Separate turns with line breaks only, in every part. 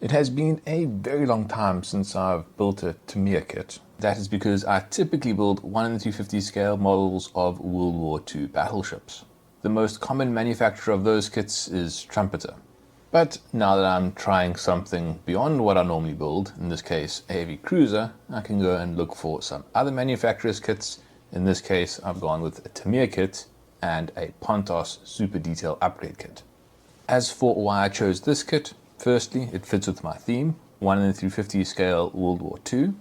It has been a very long time since I've built a Tamiya kit. That is because I typically build 1 in 350 scale models of World War II battleships. The most common manufacturer of those kits is Trumpeter. But now that I'm trying something beyond what I normally build, in this case a heavy cruiser, I can go and look for some other manufacturers' kits. In this case I've gone with a Tamiya kit and a Pontos Super Detail Upgrade kit. As for why I chose this kit, firstly, it fits with my theme, 1 in 350 scale World War II.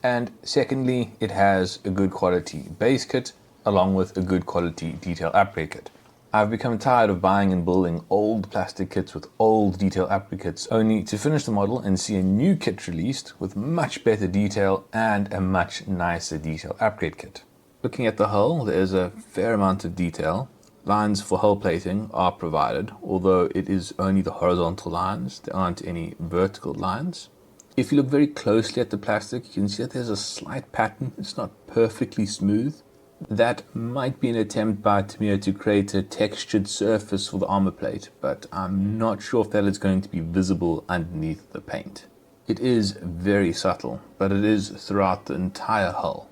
And secondly, it has a good quality base kit along with a good quality detail upgrade kit. I've become tired of buying and building old plastic kits with old detail upgrade kits only to finish the model and see a new kit released with much better detail and a much nicer detail upgrade kit. Looking at the hull, there is a fair amount of detail. Lines for hull plating are provided, although it is only the horizontal lines, there aren't any vertical lines. If you look very closely at the plastic, you can see that there's a slight pattern. It's not perfectly smooth. That might be an attempt by Tamiya to create a textured surface for the armor plate, but I'm not sure if that is going to be visible underneath the paint. It is very subtle, but it is throughout the entire hull.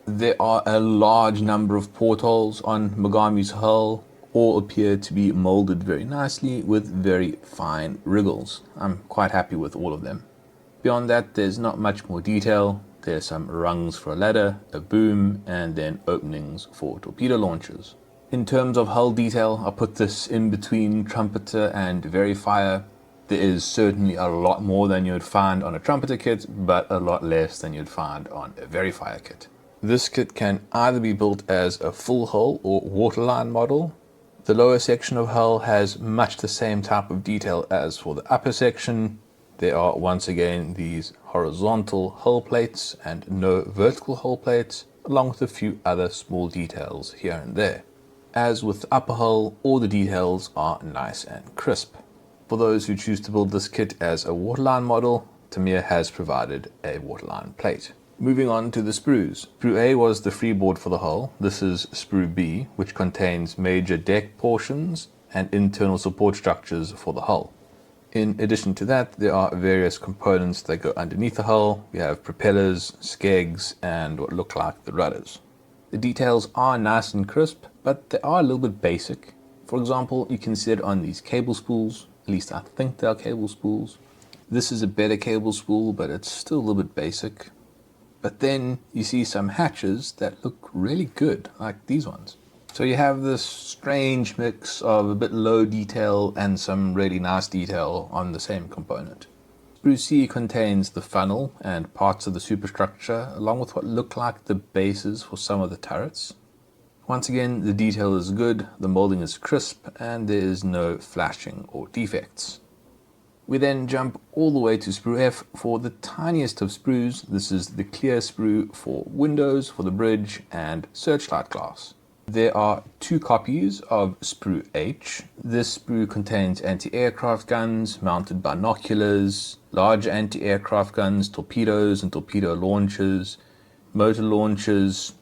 There are a large number of portholes on Mogami's hull. All appear to be molded very nicely with very fine wriggles. I'm quite happy with all of them. Beyond that, there's not much more detail. There's some rungs for a ladder, a boom, and then openings for torpedo launchers. In terms of hull detail, I'll put this in between Trumpeter and Verifier. There is certainly a lot more than you'd find on a Trumpeter kit, but a lot less than you'd find on a Verifier kit. This kit can either be built as a full hull or waterline model. The lower section of hull has much the same type of detail as for the upper section. There are once again these horizontal hull plates and no vertical hull plates, along with a few other small details here and there. As with the upper hull, all the details are nice and crisp. For those who choose to build this kit as a waterline model, Tamiya has provided a waterline plate. Moving on to the sprues. Sprue A was the freeboard for the hull. This is Sprue B, which contains major deck portions and internal support structures for the hull. In addition to that, there are various components that go underneath the hull. We have propellers, skegs, and what look like the rudders. The details are nice and crisp, but they are a little bit basic. For example, you can see it on these cable spools. At least I think they are cable spools. This is a better cable spool, but it's still a little bit basic. But then you see some hatches that look really good, like these ones. So you have this strange mix of a bit low detail and some really nice detail on the same component. Sprue C contains the funnel and parts of the superstructure, along with what look like the bases for some of the turrets. Once again, the detail is good, the molding is crisp, and there is no flashing or defects. We then jump all the way to Sprue F for the tiniest of sprues. This is the clear sprue for windows, for the bridge, and searchlight glass. There are 2 copies of Sprue H. This sprue contains anti-aircraft guns, mounted binoculars, large anti-aircraft guns, torpedoes and torpedo launchers, motor launchers,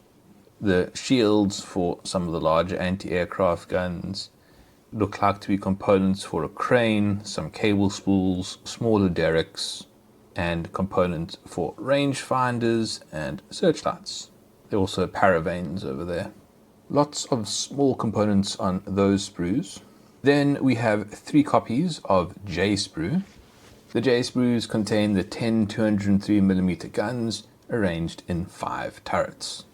the shields for some of the larger anti-aircraft guns, look like to be components for a crane, some cable spools, smaller derricks, and components for range finders and searchlights. There are also paravanes over there. Lots of small components on those sprues. Then we have 3 copies of J sprue. The J sprues contain the 10 203mm guns arranged in 5 turrets.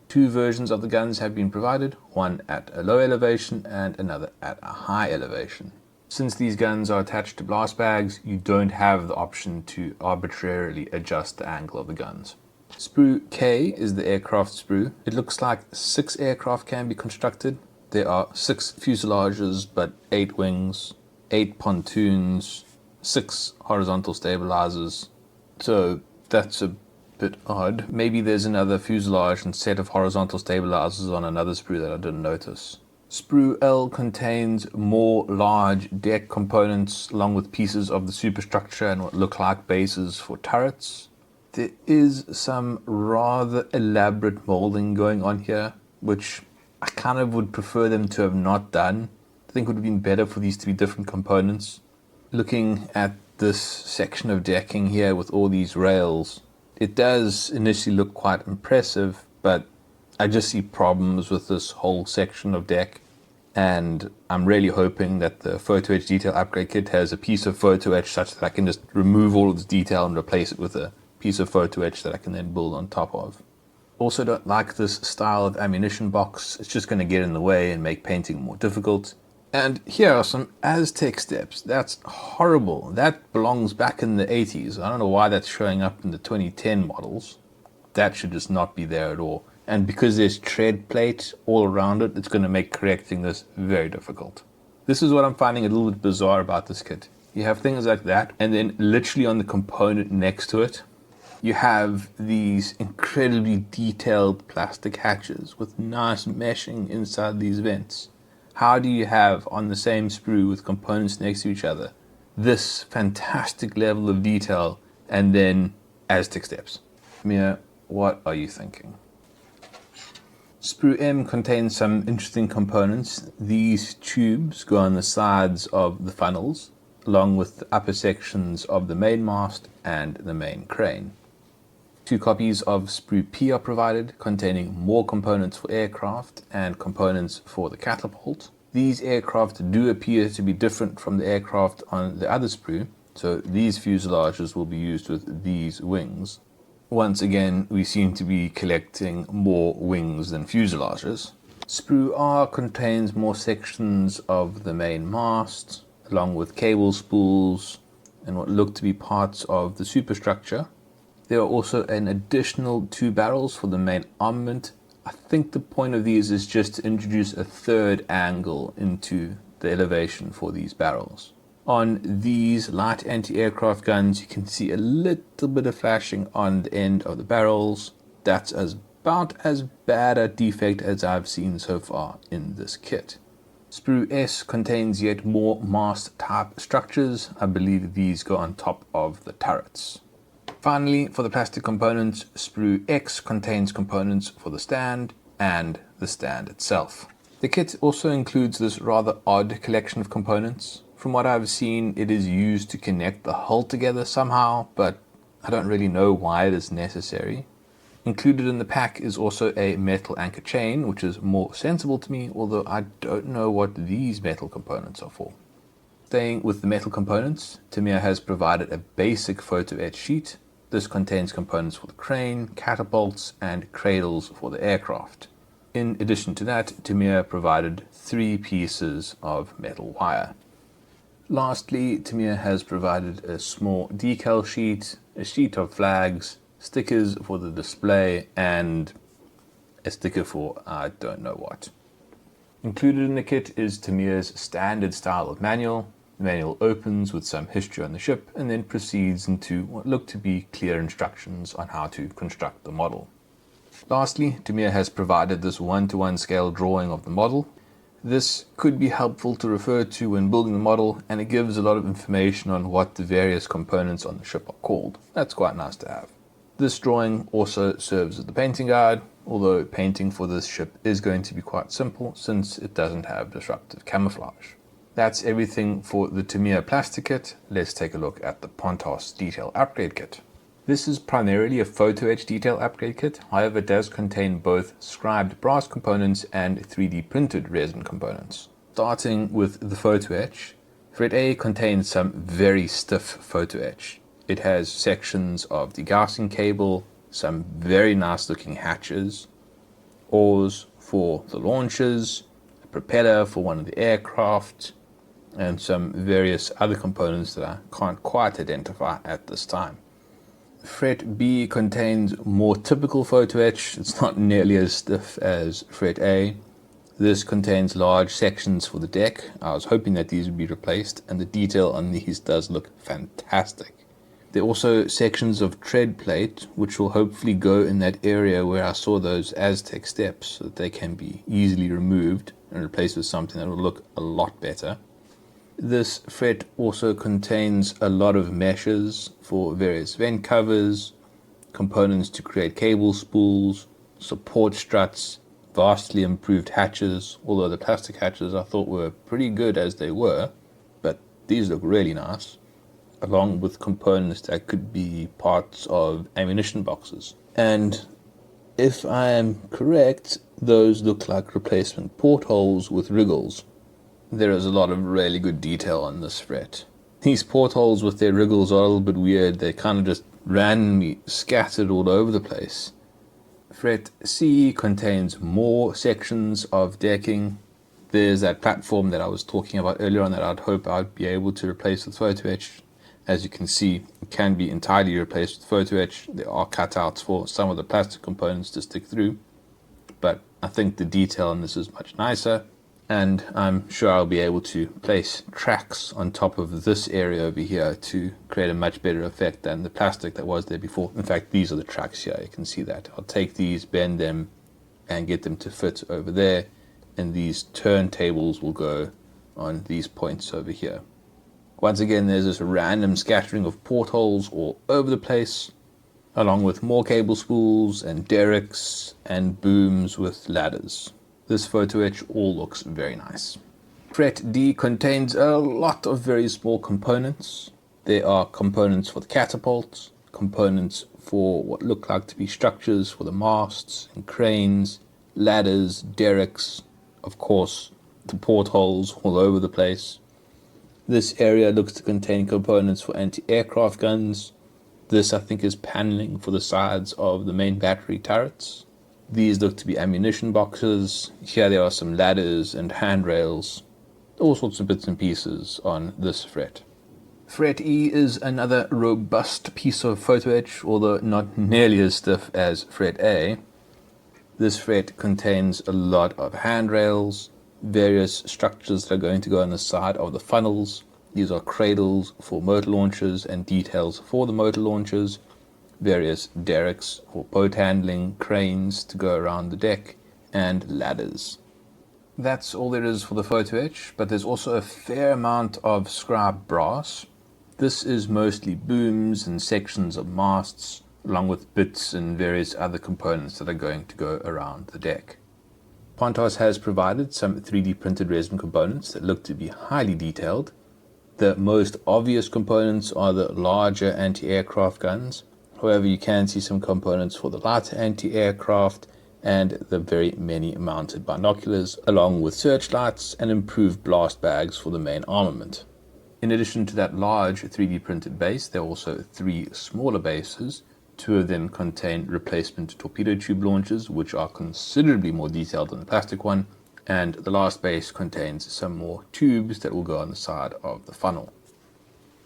2 versions of the guns have been provided, one at a low elevation and another at a high elevation. Since these guns are attached to blast bags, you don't have the option to arbitrarily adjust the angle of the guns. Sprue K is the aircraft sprue. It looks like 6 aircraft can be constructed. There are 6 fuselages, but 8 wings, 8 pontoons, 6 horizontal stabilizers. So that's a bit odd. Maybe there's another fuselage and set of horizontal stabilizers on another sprue that I didn't notice. Sprue L contains more large deck components along with pieces of the superstructure and what look like bases for turrets. There is some rather elaborate molding going on here, which I kind of would prefer them to have not done. I think it would have been better for these to be different components. Looking at this section of decking here with all these rails. It does initially look quite impressive, but I just see problems with this whole section of deck, and I'm really hoping that the Photo Etch Detail Upgrade Kit has a piece of Photo Etch such that I can just remove all of this detail and replace it with a piece of Photo Etch that I can then build on top of. Also don't like this style of ammunition box. It's just going to get in the way and make painting more difficult. And here are some Aztec steps. That's horrible. That belongs back in the 80s. I don't know why that's showing up in the 2010 models. That should just not be there at all. And because there's tread plate all around it, it's going to make correcting this very difficult. This is what I'm finding a little bit bizarre about this kit. You have things like that, and then literally on the component next to it, you have these incredibly detailed plastic hatches with nice meshing inside these vents. How do you have on the same sprue with components next to each other this fantastic level of detail and then Aztec steps? Mia, what are you thinking? Sprue M contains some interesting components. These tubes go on the sides of the funnels, along with the upper sections of the main mast and the main crane. 2 copies of Sprue P are provided, containing more components for aircraft and components for the catapult. These aircraft do appear to be different from the aircraft on the other sprue, so these fuselages will be used with these wings. Once again, we seem to be collecting more wings than fuselages. Sprue R contains more sections of the main mast, along with cable spools and what look to be parts of the superstructure. There are also an additional 2 barrels for the main armament. I think the point of these is just to introduce a third angle into the elevation for these barrels. On these light anti-aircraft guns, you can see a little bit of flashing on the end of the barrels. That's about as bad a defect as I've seen so far in this kit. Sprue S contains yet more mast type structures. I believe these go on top of the turrets. Finally, for the plastic components, Sprue X contains components for the stand and the stand itself. The kit also includes this rather odd collection of components. From what I've seen, it is used to connect the hull together somehow, but I don't really know why it is necessary. Included in the pack is also a metal anchor chain, which is more sensible to me, although I don't know what these metal components are for. Staying with the metal components, Tamiya has provided a basic photo etch sheet. This contains components for the crane, catapults, and cradles for the aircraft. In addition to that, Tamiya provided 3 pieces of metal wire. Lastly, Tamiya has provided a small decal sheet, a sheet of flags, stickers for the display, and a sticker for I don't know what. Included in the kit is Tamiya's standard style of manual. The manual opens with some history on the ship and then proceeds into what look to be clear instructions on how to construct the model. Lastly, Tamiya has provided this 1:1 scale drawing of the model. This could be helpful to refer to when building the model, and it gives a lot of information on what the various components on the ship are called. That's quite nice to have. This drawing also serves as the painting guide, although painting for this ship is going to be quite simple since it doesn't have disruptive camouflage. That's everything for the Tamiya plastic kit. Let's take a look at the Pontos Detail Upgrade Kit. This is primarily a photo etch detail upgrade kit, however it does contain both scribed brass components and 3D printed resin components. Starting with the photo etch, Fret A contains some very stiff photo etch. It has sections of degaussing cable, some very nice looking hatches, oars for the launches, a propeller for one of the aircraft, and some various other components that I can't quite identify at this time. Fret B contains more typical photo etch. It's not nearly as stiff as Fret A. This contains large sections for the deck. I was hoping that these would be replaced, and the detail on these does look fantastic. There are also sections of tread plate, which will hopefully go in that area where I saw those Aztec steps, so that they can be easily removed and replaced with something that will look a lot better. This fret also contains a lot of meshes for various vent covers, components to create cable spools, support struts, vastly improved hatches, although the plastic hatches I thought were pretty good as they were, but these look really nice. along with components that could be parts of ammunition boxes. And if I am correct, those look like replacement portholes with wriggles. There is a lot of really good detail on this fret. These portholes with their wriggles are a little bit weird. They're kind of just randomly scattered all over the place. Fret C contains more sections of decking. There's that platform that I was talking about earlier on that I'd hope I'd be able to replace with photo etch. As you can see, it can be entirely replaced with photo etch. There are cutouts for some of the plastic components to stick through, but I think the detail on this is much nicer, and I'm sure I'll be able to place tracks on top of this area over here to create a much better effect than the plastic that was there before. In fact, these are the tracks here. You can see that. I'll take these, bend them, and get them to fit over there, and these turntables will go on these points over here. Once again, there's this random scattering of portholes all over the place, along with more cable spools and derricks and booms with ladders. This photo etch all looks very nice. Fret D contains a lot of very small components. There are components for the catapults, components for what look like to be structures for the masts and cranes, ladders, derricks, of course, the portholes all over the place. This area looks to contain components for anti-aircraft guns. This, I think, is paneling for the sides of the main battery turrets. These look to be ammunition boxes. Here there are some ladders and handrails. All sorts of bits and pieces on this fret. Fret E is another robust piece of photo etch, although not nearly as stiff as fret A. This fret contains a lot of handrails, various structures that are going to go on the side of the funnels. These are cradles for motor launchers and details for the motor launchers, various derricks for boat handling, cranes to go around the deck, and ladders. That's all there is for the photo etch, but there's also a fair amount of scribe brass. This is mostly booms and sections of masts, along with bits and various other components that are going to go around the deck. Pontos has provided some 3D printed resin components that look to be highly detailed. The most obvious components are the larger anti-aircraft guns. However, you can see some components for the lighter anti-aircraft and the very many mounted binoculars, along with searchlights and improved blast bags for the main armament. In addition to that large 3D printed base, there are also 3 smaller bases. 2 of them contain replacement torpedo tube launchers, which are considerably more detailed than the plastic one, and the last base contains some more tubes that will go on the side of the funnel.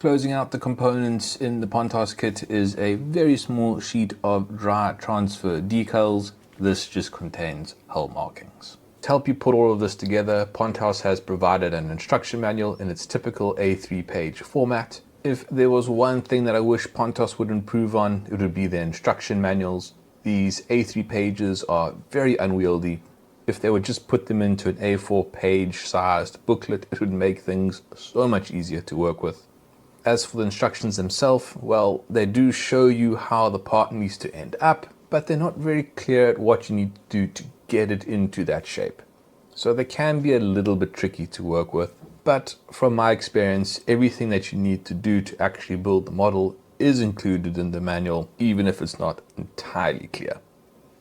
Closing out the components in the Pontos kit is a very small sheet of dry transfer decals. This just contains hull markings. To help you put all of this together, Pontos has provided an instruction manual in its typical A3 page format. If there was one thing that I wish Pontos would improve on, it would be their instruction manuals. These A3 pages are very unwieldy. If they would just put them into an A4 page sized booklet, it would make things so much easier to work with. As for the instructions themselves, well, they do show you how the part needs to end up, but they're not very clear at what you need to do to get it into that shape. So they can be a little bit tricky to work with. But from my experience, everything that you need to do to actually build the model is included in the manual, even if it's not entirely clear.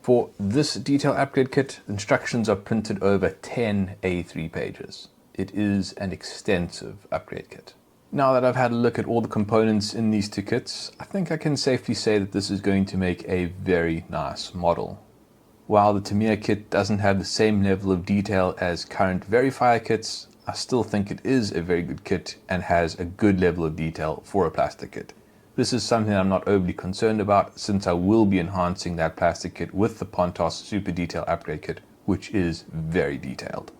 For this detail upgrade kit, instructions are printed over 10 A3 pages. It is an extensive upgrade kit. Now that I've had a look at all the components in these 2 kits, I think I can safely say that this is going to make a very nice model. While the Tamiya kit doesn't have the same level of detail as current verifier kits, I still think it is a very good kit and has a good level of detail for a plastic kit. This is something I'm not overly concerned about, since I will be enhancing that plastic kit with the Pontos Super Detail Upgrade Kit, which is very detailed.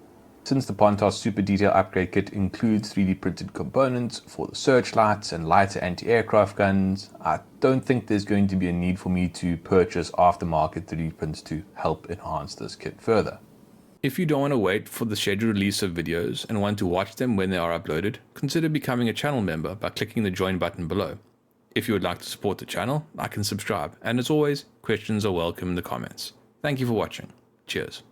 Since the Pontos Super Detail Upgrade Kit includes 3D printed components for the searchlights and lighter anti-aircraft guns, I don't think there's going to be a need for me to purchase aftermarket 3D prints to help enhance this kit further. If you don't want to wait for the scheduled release of videos and want to watch them when they are uploaded, consider becoming a channel member by clicking the join button below. If you would like to support the channel, like and subscribe, and as always, questions are welcome in the comments. Thank you for watching. Cheers.